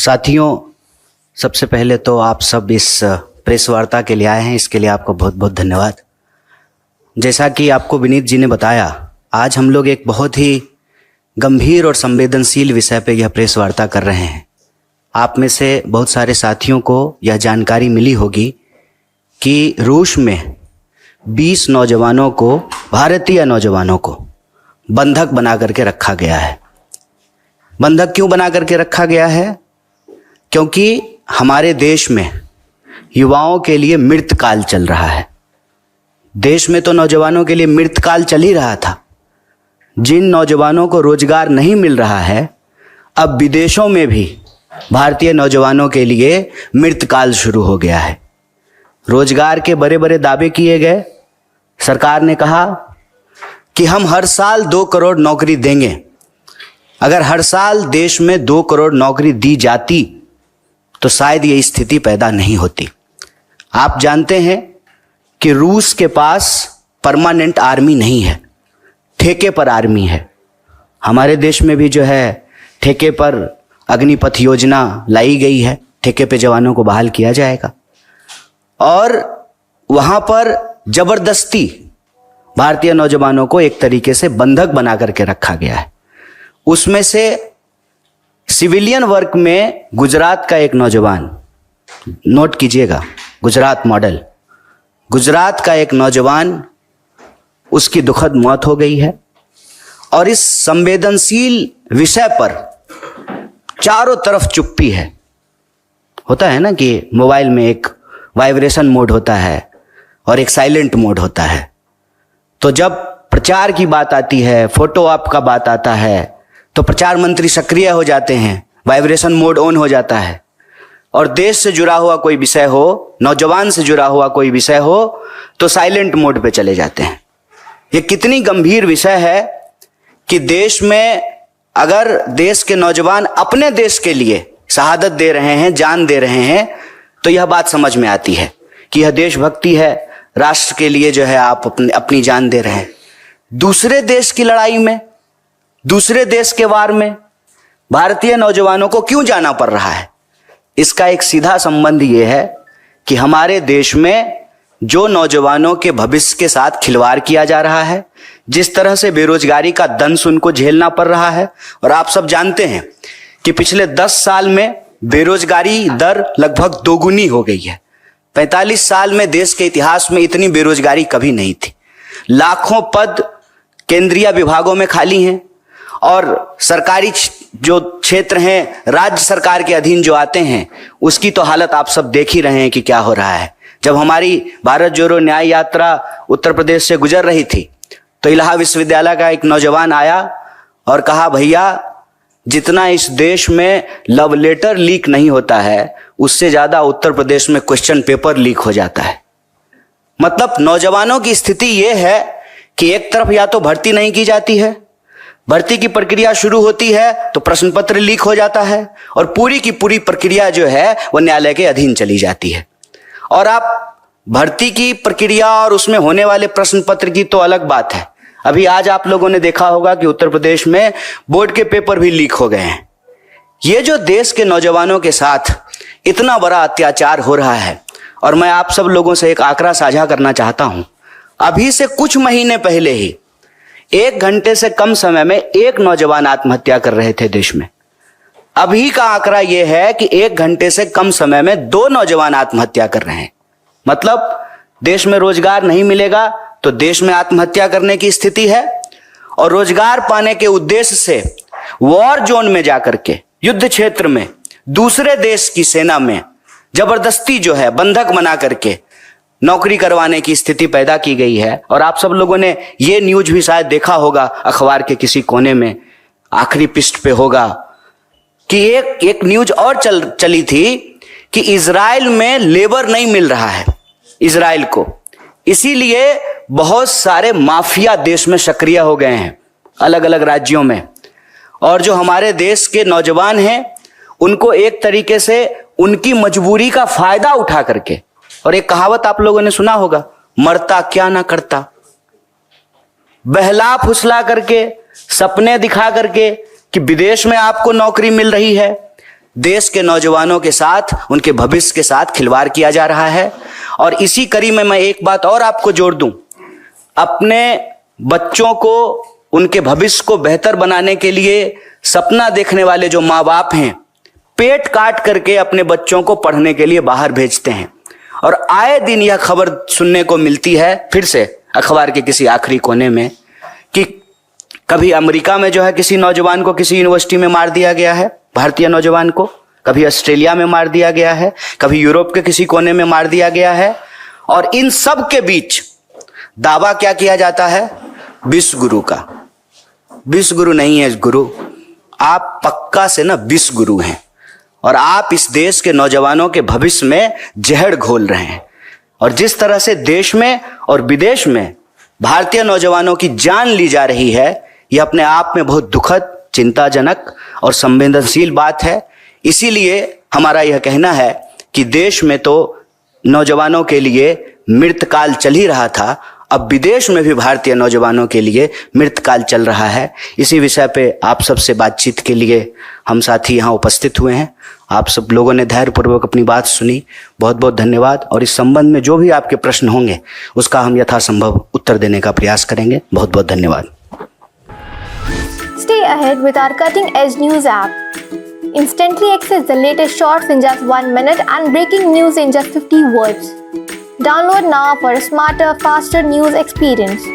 साथियों, सबसे पहले तो आप सब इस प्रेस वार्ता के लिए आए हैं, इसके लिए आपको बहुत बहुत धन्यवाद। जैसा कि आपको विनीत जी ने बताया, आज हम लोग एक बहुत ही गंभीर और संवेदनशील विषय पे यह प्रेस वार्ता कर रहे हैं। आप में से बहुत सारे साथियों को यह जानकारी मिली होगी कि रूस में 20 नौजवानों को, भारतीय नौजवानों को बंधक बना करके रखा गया है। बंधक क्यों बना करके रखा गया है? क्योंकि हमारे देश में युवाओं के लिए मृतकाल चल रहा है। देश में तो नौजवानों के लिए मृतकाल चल ही रहा था। जिन नौजवानों को रोजगार नहीं मिल रहा है, अब विदेशों में भी भारतीय नौजवानों के लिए मृतकाल शुरू हो गया है। रोजगार के बड़े बड़े दावे किए गए। सरकार ने कहा कि हम हर साल 2 करोड़ नौकरी देंगे। अगर हर साल देश में 2 करोड़ नौकरी दी जाती तो शायद ये स्थिति पैदा नहीं होती। आप जानते हैं कि रूस के पास परमानेंट आर्मी नहीं है, ठेके पर आर्मी है। हमारे देश में भी जो है ठेके पर अग्निपथ योजना लाई गई है, ठेके पे जवानों को बहाल किया जाएगा और वहां पर जबरदस्ती भारतीय नौजवानों को एक तरीके से बंधक बना करके रखा गया है। उसमें से सिविलियन वर्क में गुजरात का एक नौजवान, नोट कीजिएगा, गुजरात मॉडल, गुजरात का एक नौजवान, उसकी दुखद मौत हो गई है। और इस संवेदनशील विषय पर चारों तरफ चुप्पी है। होता है ना कि मोबाइल में एक वाइब्रेशन मोड होता है और एक साइलेंट मोड होता है। तो जब प्रचार की बात आती है, फोटो ऑप का बात आता है, तो प्रचार मंत्री सक्रिय हो जाते हैं, वाइब्रेशन मोड ऑन हो जाता है। और देश से जुड़ा हुआ कोई विषय हो, नौजवान से जुड़ा हुआ कोई विषय हो, तो साइलेंट मोड पे चले जाते हैं। ये कितनी गंभीर विषय है कि देश में अगर देश के नौजवान अपने देश के लिए शहादत दे रहे हैं, जान दे रहे हैं, तो यह बात समझ में आती है कि यह देशभक्ति है। राष्ट्र के लिए जो है आप अपनी जान दे रहे हैं। दूसरे देश की लड़ाई में, दूसरे देश के वार में भारतीय नौजवानों को क्यों जाना पड़ रहा है? इसका एक सीधा संबंध यह है कि हमारे देश में जो नौजवानों के भविष्य के साथ खिलवाड़ किया जा रहा है, जिस तरह से बेरोजगारी का दंश उनको झेलना पड़ रहा है। और आप सब जानते हैं कि पिछले 10 साल में बेरोजगारी दर लगभग दोगुनी हो गई है। 45 साल में देश के इतिहास में इतनी बेरोजगारी कभी नहीं थी। लाखों पद केंद्रीय विभागों में खाली हैं और सरकारी जो क्षेत्र हैं, राज्य सरकार के अधीन जो आते हैं, उसकी तो हालत आप सब देख ही रहे हैं कि क्या हो रहा है। जब हमारी भारत जोड़ो न्याय यात्रा उत्तर प्रदेश से गुजर रही थी, तो इलाहाबाद विश्वविद्यालय का एक नौजवान आया और कहा, भैया जितना इस देश में लव लेटर लीक नहीं होता है, उससे ज्यादा उत्तर प्रदेश में क्वेश्चन पेपर लीक हो जाता है। मतलब नौजवानों की स्थिति यह है कि एक तरफ या तो भर्ती नहीं की जाती है, भर्ती की प्रक्रिया शुरू होती है तो प्रश्न पत्र लीक हो जाता है और पूरी की पूरी प्रक्रिया जो है वो न्यायालय के अधीन चली जाती है। और आप भर्ती की प्रक्रिया और उसमें होने वाले प्रश्न पत्र की तो अलग बात है। अभी आज आप लोगों ने देखा होगा कि उत्तर प्रदेश में बोर्ड के पेपर भी लीक हो गए हैं। ये जो देश के नौजवानों के साथ इतना बड़ा अत्याचार हो रहा है, और मैं आप सब लोगों से एक आंकड़ा साझा करना चाहता हूं। अभी से कुछ महीने पहले ही 1 घंटे से कम समय में 1 नौजवान आत्महत्या कर रहे थे देश में। अभी का आंकड़ा यह है कि 1 घंटे से कम समय में 2 नौजवान आत्महत्या कर रहे हैं। मतलब देश में रोजगार नहीं मिलेगा तो देश में आत्महत्या करने की स्थिति है। और रोजगार पाने के उद्देश्य से वॉर जोन में जाकर के, युद्ध क्षेत्र में, दूसरे देश की सेना में जबरदस्ती जो है बंधक बना करके नौकरी करवाने की स्थिति पैदा की गई है। और आप सब लोगों ने ये न्यूज भी शायद देखा होगा, अखबार के किसी कोने में आखिरी पृष्ठ पे होगा कि एक न्यूज और चली थी कि इजराइल में लेबर नहीं मिल रहा है इजराइल को, इसीलिए बहुत सारे माफिया देश में सक्रिय हो गए हैं अलग अलग राज्यों में। और जो हमारे देश के नौजवान हैं उनको एक तरीके से उनकी मजबूरी का फायदा उठा करके, और एक कहावत आप लोगों ने सुना होगा, मरता क्या ना करता, बहला फुसला करके, सपने दिखा करके कि विदेश में आपको नौकरी मिल रही है, देश के नौजवानों के साथ, उनके भविष्य के साथ खिलवाड़ किया जा रहा है। और इसी कड़ी में मैं एक बात और आपको जोड़ दूं, अपने बच्चों को, उनके भविष्य को बेहतर बनाने के लिए सपना देखने वाले जो माँ बाप हैं, पेट काट करके अपने बच्चों को पढ़ने के लिए बाहर भेजते हैं। और आए दिन यह खबर सुनने को मिलती है, फिर से अखबार के किसी आखिरी कोने में, कि कभी अमेरिका में जो है किसी नौजवान को किसी यूनिवर्सिटी में मार दिया गया है, भारतीय नौजवान को, कभी ऑस्ट्रेलिया में मार दिया गया है, कभी यूरोप के किसी कोने में मार दिया गया है। और इन सब के बीच दावा क्या किया जाता है? विश्व गुरु का। विश्व गुरु नहीं है गुरु, आप पक्का से ना विश्व गुरु हैं। और आप इस देश के नौजवानों के भविष्य में जहर घोल रहे हैं। और जिस तरह से देश में और विदेश में भारतीय नौजवानों की जान ली जा रही है, यह अपने आप में बहुत दुखद, चिंताजनक और संवेदनशील बात है। इसीलिए हमारा यह कहना है कि देश में तो नौजवानों के लिए मृतकाल चल ही रहा था, अब विदेश में भी भारतीय नौजवानों के लिए मृतकाल चल रहा है। इसी विषय पे आप सबसे बातचीत के लिए हम साथी यहाँ उपस्थित हुए हैं। आप सब लोगों ने धैर्यपूर्वक अपनी बात सुनी, बहुत बहुत धन्यवाद। और इस संबंध में जो भी आपके प्रश्न होंगे उसका हम यथासंभव उत्तर देने का प्रयास करेंगे। बहुत बहुत धन्यवाद। Stay ahead with our cutting edge news app. Instantly access the latest shorts in just 1 minute and breaking news in just 50 words. Download now for a smarter, faster news experience.